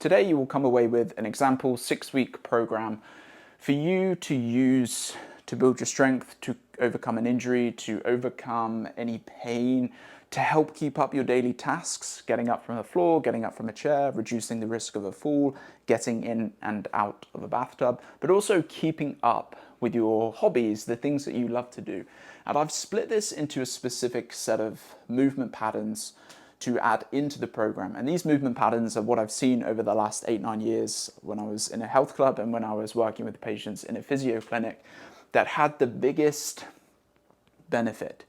Today you will come away with an example 6-week program for you to use to build your strength, to overcome an injury, to overcome any pain, to help keep up your daily tasks, getting up from the floor, getting up from a chair, reducing the risk of a fall, getting in and out of a bathtub, but also keeping up with your hobbies, the things that you love to do. And I've split this into a specific set of movement patterns to add into the program. And these movement patterns are what I've seen over the last 8-9 years when I was in a health club and when I was working with patients in a physio clinic that had the biggest benefit.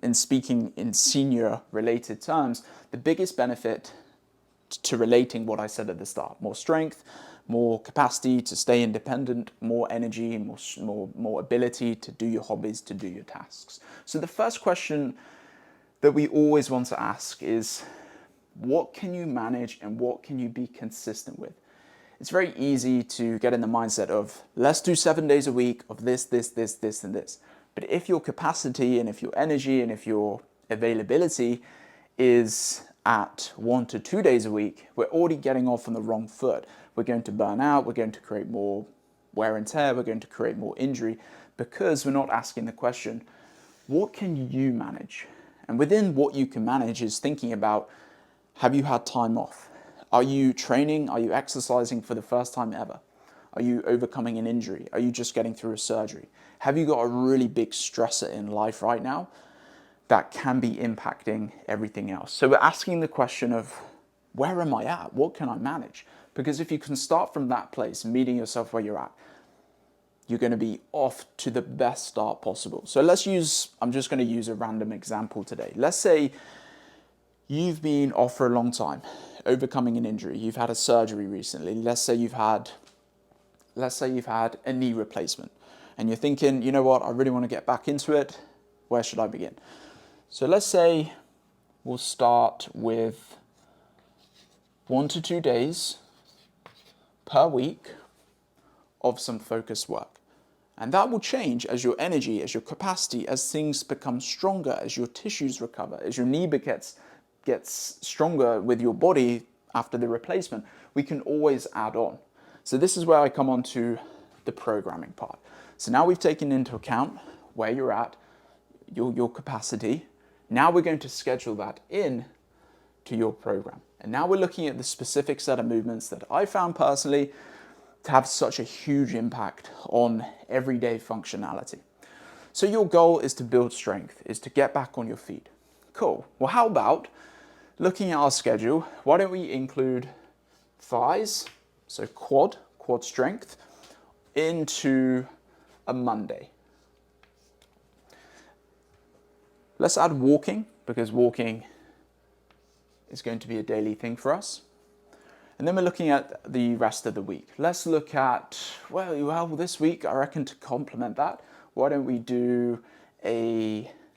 In speaking in senior related terms, the biggest benefit to relating what I said at the start: more strength, more capacity to stay independent, more energy, more ability to do your hobbies, to do your tasks. So the first question that we always want to ask is, what can you manage and what can you be consistent with? It's very easy to get in the mindset of, let's do 7 days a week of this, and this. But if your capacity and if your energy and if your availability is at 1 to 2 days a week, we're already getting off on the wrong foot. We're going to burn out, we're going to create more wear and tear, we're going to create more injury because we're not asking the question, what can you manage? And within what you can manage is thinking about, have you had time off? Are you training? Are you exercising for the first time ever? Are you overcoming an injury? Are you just getting through a surgery? Have you got a really big stressor in life right now that can be impacting everything else? So we're asking the question of, where am I at? What can I manage? Because if you can start from that place, meeting yourself where you're at, you're going to be off to the best start possible. So I'm just going to use a random example today. Let's say you've been off for a long time, overcoming an injury. You've had a surgery recently. Let's say you've had a knee replacement and you're thinking, you know what, I really want to get back into it. Where should I begin? So let's say we'll start with 1 to 2 days per week of some focused work. And that will change as your energy, as your capacity, as things become stronger, as your tissues recover, as your knee gets stronger with your body after the replacement. We can always add on. So this is where I come on to the programming part. So now we've taken into account where you're at, your capacity. Now we're going to schedule that in to your program. And now we're looking at the specific set of movements that I found personally to have such a huge impact on everyday functionality. So your goal is to build strength, is to get back on your feet. Cool. Well, how about looking at our schedule? Why don't we include thighs, so quad strength, into a Monday. Let's add walking, because walking is going to be a daily thing for us. And then we're looking at the rest of the week. Let's look at, well, this week, I reckon to complement that, why don't we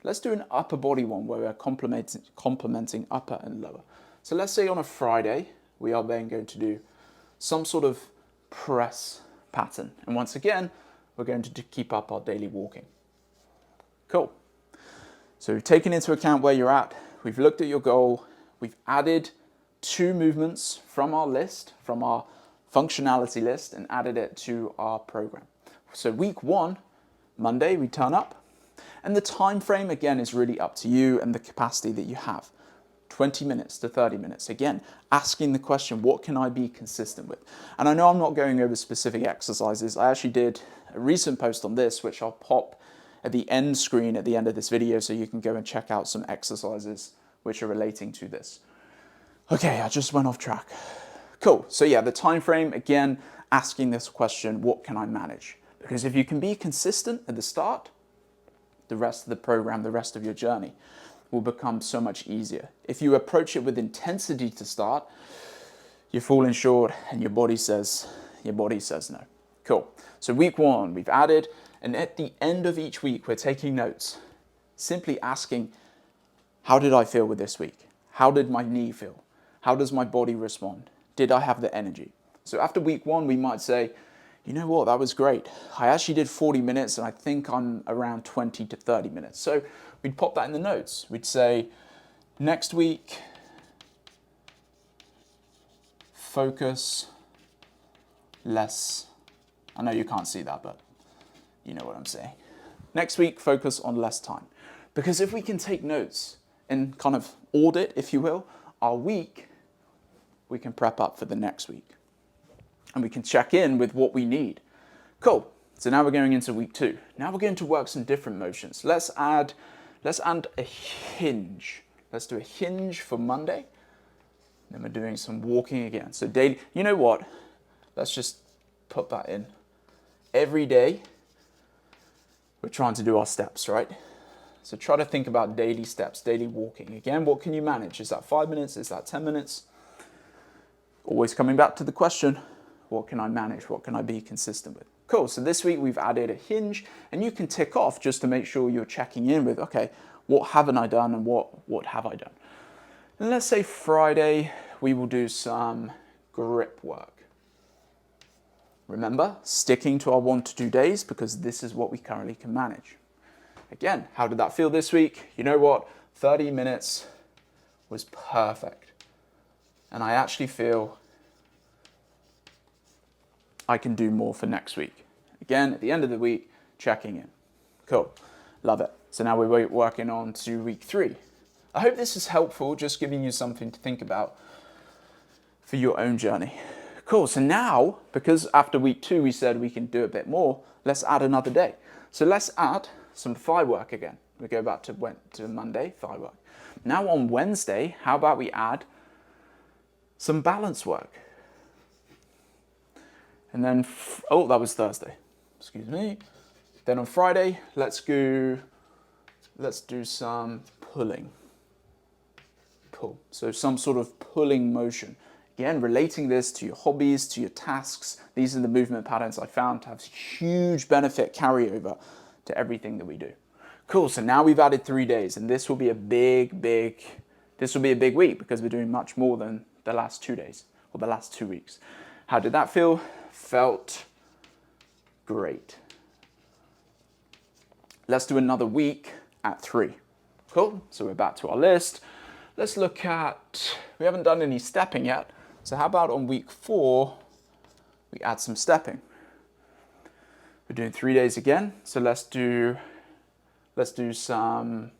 let's do an upper body one where we're complementing upper and lower. So let's say on a Friday, we are then going to do some sort of press pattern. And once again, we're going to keep up our daily walking. Cool. So we've taken into account where you're at. We've looked at your goal. We've added 2 movements from our list, from our functionality list, and added it to our program. So week 1, Monday, we turn up. And the time frame, again, is really up to you and the capacity that you have. 20 minutes to 30 minutes. Again, asking the question, what can I be consistent with? And I know I'm not going over specific exercises. I actually did a recent post on this, which I'll pop at the end screen at the end of this video so you can go and check out some exercises which are relating to this. Okay, I just went off track. Cool. So yeah, the time frame, again, asking this question, what can I manage? Because if you can be consistent at the start, the rest of the program, the rest of your journey will become so much easier. If you approach it with intensity to start, you're falling short and your body says no. Cool. So week 1, we've added, and at the end of each week, we're taking notes, simply asking, how did I feel with this week? How did my knee feel? How does my body respond? Did I have the energy? So after week 1, we might say, you know what, that was great. I actually did 40 minutes and I think I'm around 20 to 30 minutes. So we'd pop that in the notes. We'd say, next week, focus less. I know you can't see that, but you know what I'm saying. Next week, focus on less time. Because if we can take notes and kind of audit, if you will, our week, we can prep up for the next week. And we can check in with what we need. Cool. So now we're going into week 2. Now we're going to work some different motions. Let's add a hinge. Let's do a hinge for Monday. Then we're doing some walking again. So daily, you know what? Let's just put that in. Every day, we're trying to do our steps, right? So try to think about daily steps, daily walking. Again, what can you manage? Is that 5 minutes? Is that 10 minutes? Always coming back to the question, what can I manage? What can I be consistent with? Cool, so this week we've added a hinge, and you can tick off just to make sure you're checking in with, okay, what haven't I done and what have I done? And let's say Friday, we will do some grip work. Remember, sticking to our 1 to 2 days because this is what we currently can manage. Again, how did that feel this week? You know what? 30 minutes was perfect. And I actually feel I can do more for next week. Again, at the end of the week, checking in. Cool, love it. So now we're working on to week 3. I hope this is helpful, just giving you something to think about for your own journey. Cool, so now, because after week 2 we said we can do a bit more, let's add another day. So let's add some thigh work again. We go back to Monday, thigh work. Now on Wednesday, how about we add some balance work? And then, oh, that was Thursday, excuse me. Then on Friday, let's do some pulling. Pull, so some sort of pulling motion. Again, relating this to your hobbies, to your tasks. These are the movement patterns I found to have huge benefit carryover to everything that we do. Cool, so now we've added 3 days, and this will be a big week because we're doing much more than the last 2 days or the last 2 weeks. How did that feel? Felt great. Let's do another week at 3. Cool, so we're back to our list. Let's look at, we haven't done any stepping yet. So how about on week 4, we add some stepping. We're doing 3 days again. So let's do some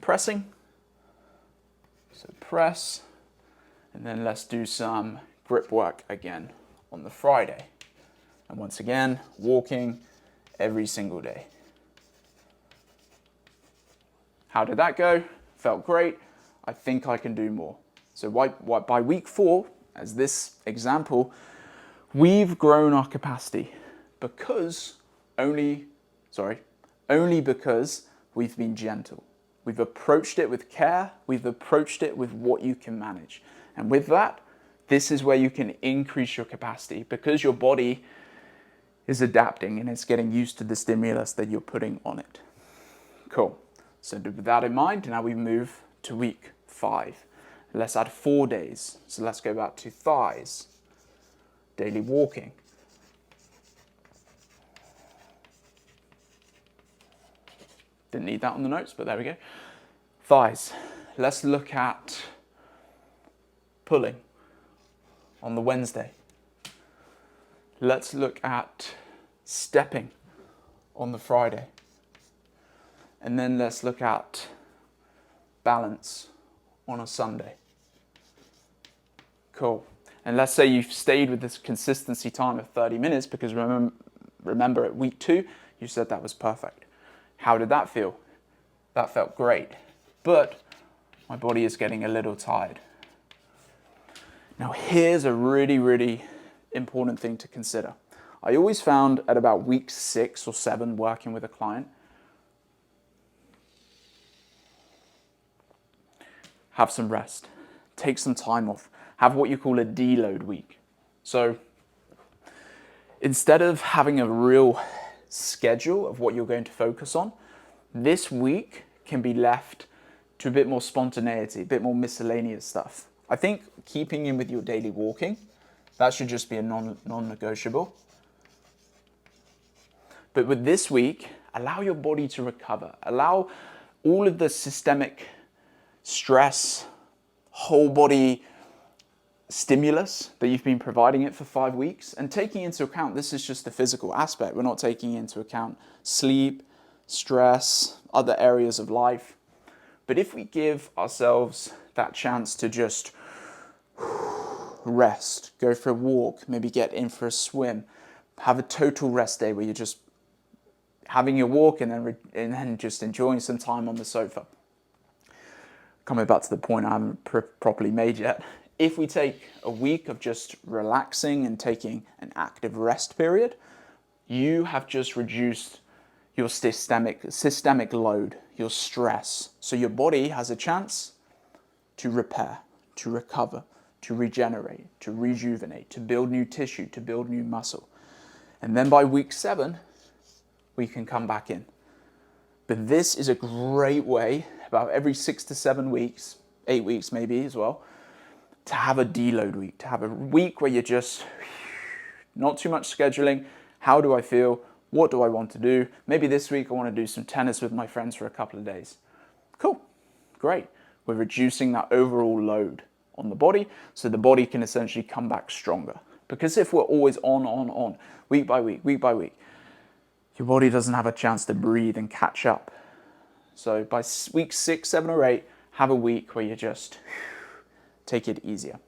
pressing. So press, and then let's do some grip work again on the Friday. And once again, walking every single day. How did that go? Felt great. I think I can do more. So by week 4, as this example, we've grown our capacity only because we've been gentle. We've approached it with care. We've approached it with what you can manage. And with that, this is where you can increase your capacity because your body is adapting and it's getting used to the stimulus that you're putting on it. Cool. So with that in mind, now we move to week 5. Let's add 4 days. So let's go back to thighs, daily walking. Didn't need that on the notes, but there we go. Thighs. Let's look at pulling on the Wednesday. Let's look at stepping on the Friday. And then let's look at balance on a Sunday. Cool. And let's say you've stayed with this consistency time of 30 minutes because remember at week 2, you said that was perfect. How did that feel? That felt great, but my body is getting a little tired. Now here's a really important thing to consider. I always found at about week 6 or 7 working with a client, have some rest, take some time off, have what you call a deload week. So instead of having a real schedule of what you're going to focus on, this week can be left to a bit more spontaneity, a bit more miscellaneous stuff. I think keeping in with your daily walking, that should just be a non-negotiable. But with this week, allow your body to recover. Allow all of the systemic stress, whole body stimulus that you've been providing it for 5 weeks, and taking into account this is just the physical aspect. We're not taking into account sleep, stress, other areas of life. But if we give ourselves that chance to just rest, go for a walk, maybe get in for a swim, have a total rest day where you're just having your walk and then just enjoying some time on the sofa. Coming back to the point I haven't properly made yet. If we take a week of just relaxing and taking an active rest period, you have just reduced your systemic load, your stress. So your body has a chance to repair, to recover, to regenerate, to rejuvenate, to build new tissue, to build new muscle. And then by week 7, we can come back in. But this is a great way, about every 6 to 7 weeks, 8 weeks maybe as well, to have a deload week, to have a week where you're just not too much scheduling. How do I feel? What do I want to do? Maybe this week I want to do some tennis with my friends for a couple of days. Cool, great. We're reducing that overall load on the body so the body can essentially come back stronger. Because if we're always on, week by week, your body doesn't have a chance to breathe and catch up. So by week 6, 7, or 8, have a week where you just take it easier.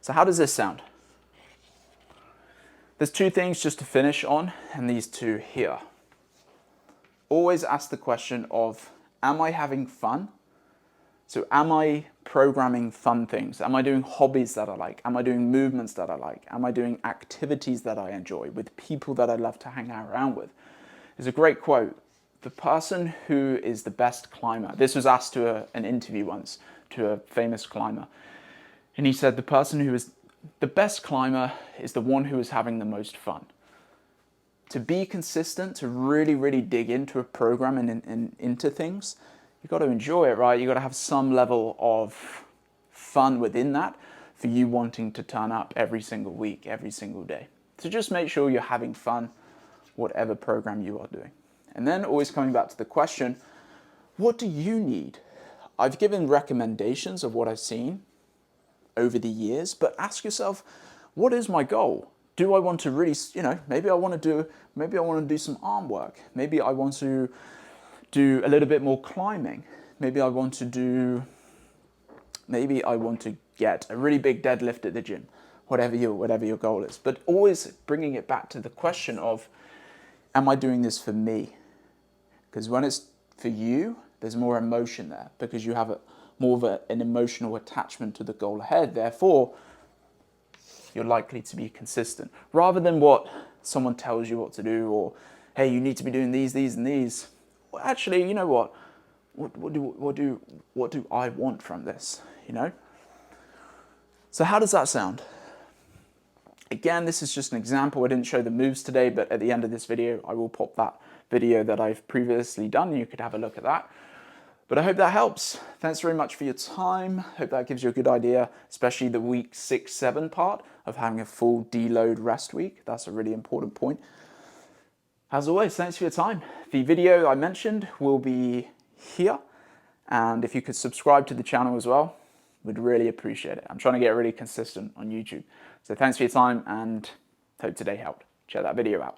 So how does this sound? There's 2 things just to finish on, and these 2 here. Always ask the question of, am I having fun? So am I programming fun things? Am I doing hobbies that I like? Am I doing movements that I like? Am I doing activities that I enjoy with people that I love to hang out around with? There's a great quote. The person who is the best climber, this was asked to an interview once to a famous climber, and he said the person who is the best climber is the one who is having the most fun. To be consistent, to really dig into a program and into things, you've got to enjoy it, right? You've got to have some level of fun within that for you wanting to turn up every single week, every single day. So just make sure you're having fun, whatever program you are doing. And then always coming back to the question, what do you need? I've given recommendations of what I've seen over the years, but ask yourself, what is my goal? Do I want to really, maybe I want to do some arm work. Maybe I want to do a little bit more climbing. Maybe I want to get a really big deadlift at the gym, whatever your goal is. But always bringing it back to the question of, am I doing this for me? Because when it's for you, there's more emotion there because you have more of an emotional attachment to the goal ahead. Therefore, you're likely to be consistent rather than what someone tells you what to do, or, hey, you need to be doing these, and these. Well, actually, you know what? What do I want from this? So how does that sound? Again, this is just an example. I didn't show the moves today, but at the end of this video, I will pop that video that I've previously done. You could have a look at that. But I hope that helps. Thanks very much for your time. Hope that gives you a good idea, especially the week 6, 7 part of having a full deload rest week. That's a really important point. As always, thanks for your time. The video I mentioned will be here. And if you could subscribe to the channel as well, we'd really appreciate it. I'm trying to get really consistent on YouTube. So thanks for your time and hope today helped. Check that video out.